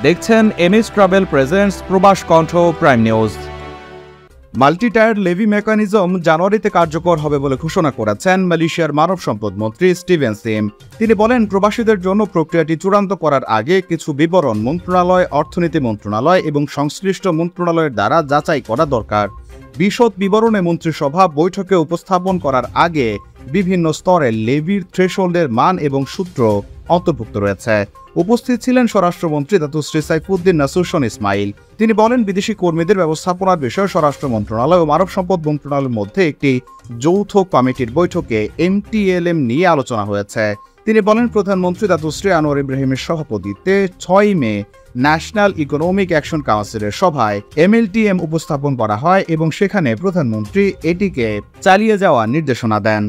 দেখছেন MS travel presents Probash Kantho prime news. Multi tier levy mechanism জানুয়ারিতে কার্যকর হবে বলে ঘোষণা করেছেন মালয়েশিয়ার মানব সম্পদ মন্ত্রী স্টিভেন সিম। তিনি বলেন, প্রবাসীদের জন্য প্রক্রিয়াটি চূড়ান্ত করার আগে কিছু বিবরণ মন্ত্রণালয়, অর্থনীতি মন্ত্রণালয় এবং সংশ্লিষ্ট মন্ত্রণালয়ের দ্বারা যাচাই করা দরকার। বিশদ বিবরণে মন্ত্রিসভা বৈঠকে উপস্থাপন করার আগে বিভিন্ন স্তরে লেভির থ্রেশহোল্ডের মান এবং সূত্র অন্তর্ভুক্ত রয়েছে। উপস্থিত ছিলেন স্বরাষ্ট্রমন্ত্রী দাতুশ্রী সাইফুদ্দিন নাসুরশন ইসমাইল। তিনি বলেন, বিদেশি কর্মীদের ব্যবস্থাপনার বিষয়ে স্বরাষ্ট্র মন্ত্রণালয় ও মানব সম্পদ মন্ত্রণালয়ের মধ্যে একটি যৌথ কমিটির বৈঠকে MTLM নিয়ে আলোচনা হয়েছে। তিনি বলেন, প্রধানমন্ত্রী দাতুশ্রী আনোয়ার ইব্রাহিমের সভাপতিত্বে 6 মে ন্যাশনাল ইকোনমিক অ্যাকশন কাউন্সিলের সভায় MLTM উপস্থাপন করা হয় এবং সেখানে প্রধানমন্ত্রী এটিকে চালিয়ে যাওয়ার নির্দেশনা দেন।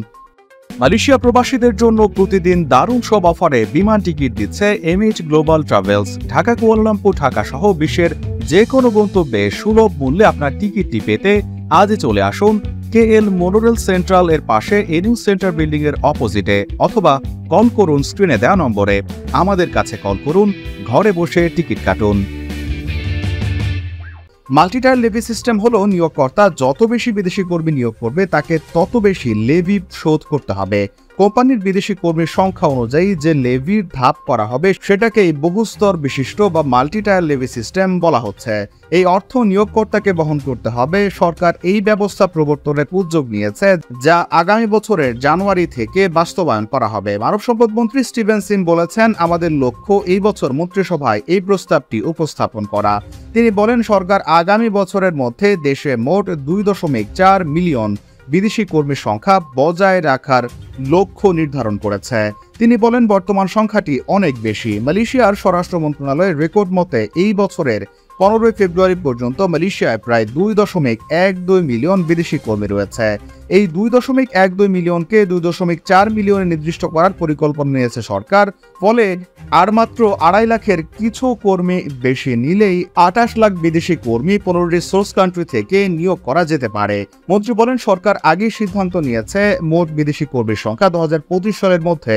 মালয়েশিয়া প্রবাসীদের জন্য প্রতিদিন দারুণ সব অফারে বিমান টিকিট দিচ্ছে MH global travels. Dhaka, Kuala Lumpur, Dhaka সহ বিশ্বের যে কোনো গন্তব্যে সুলভ মূল্যে আপনার টিকিটটি পেতে আজই চলে আসুন KL মোনোরেল সেন্ট্রাল এর পাশে এনিউ সেন্টার বিল্ডিং এর অপোজিটে, অথবা কল করুন স্ক্রিনে দেওয়া নম্বরে। আমাদের কাছে কল করুন, ঘরে বসে টিকিট কাটুন। মাল্টিটায়ার লেভি সিস্টেম হলো, নিয়োগকর্তা যত বেশি বিদেশি কর্মী নিয়োগ করবে তাকে তত বেশি লেভি শোধ করতে হবে। কোম্পানির বিদেশি কর্মীর সংখ্যা অনুযায়ী যে লেভির ধাপ করা হবে সেটাকেই বহুস্তর বিশিষ্ট বা মাল্টিটায়ার লেভি সিস্টেম বলা হচ্ছে। এই অর্থ নিয়োগকর্তাকে বহন করতে হবে। সরকার এই ব্যবস্থা প্রবর্তনের উদ্যোগ নিয়েছে, যা আগামী বছরের জানুয়ারি থেকে বাস্তবায়ন করা হবে। মানব সম্পদ মন্ত্রী স্টিভেন সিম বলেছেন, আমাদের লক্ষ্য এই বছর মন্ত্রিসভায় এই প্রস্তাবটি উপস্থাপন করা। তিনি বলেন, সরকার আগামী বছরের মধ্যে দেশে মোট 2.4 মিলিয়ন বিদেশি কর্মীর সংখ্যা বজায় রাখার লক্ষ্য নির্ধারণ করেছে। তিনি বলেন, বর্তমান সংখ্যাটি অনেক বেশি। মালয়েশিয়ার স্বরাষ্ট্র মন্ত্রণালয়ের রেকর্ড মতে এই বছরের 15 ফেব্রুয়ারি পর্যন্ত মালয়েশিয়ায় প্রায় 2.12 মিলিয়ন বিদেশি কর্মী রয়েছে। এই 2.12 মিলিয়নকে 2.4 মিলিয়নে নির্দিষ্ট করার পরিকল্পনা নিয়েছে সরকার। ফলে আর মাত্র 2.5 লাখের কিছু কর্মী বেশি নিলেই 28 লাখ বিদেশি কর্মী 15টি সোর্স কান্ট্রি থেকে নিয়োগ করা যেতে পারে। মন্ত্রী বলেন, সরকার আগেই সিদ্ধান্ত নিয়েছে মোট বিদেশি কর্মীর সংখ্যা 2025 সালের মধ্যে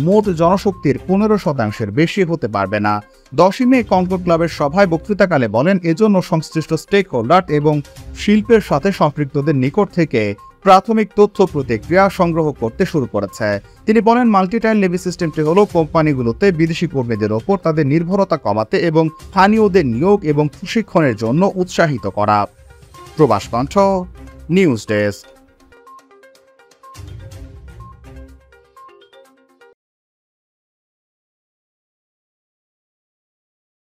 মোট জনশক্তির 15% বেশি হতে পারবে না। 10 মে কনকর্ড ক্লাবের সভায় বক্তৃতাকালে বলেন, এজন্য সংশ্লিষ্ট স্টেক হোল্ডার এবং শিল্পের সাথে সম্পৃক্তদের নিকট থেকে প্রাথমিক তথ্য প্রতিক্রিয়া সংগ্রহ করতে শুরু করেছে। তিনি বলেন, মাল্টিটায়ার লেভি সিস্টেমটি হলো কোম্পানিগুলোতে বিদেশি কর্মীদের ওপর তাদের নির্ভরতা কমাতে এবং স্থানীয়দের নিয়োগ এবং প্রশিক্ষণের জন্য উৎসাহিত করা। প্রবাস কণ্ঠ নিউজ ডেস্ক।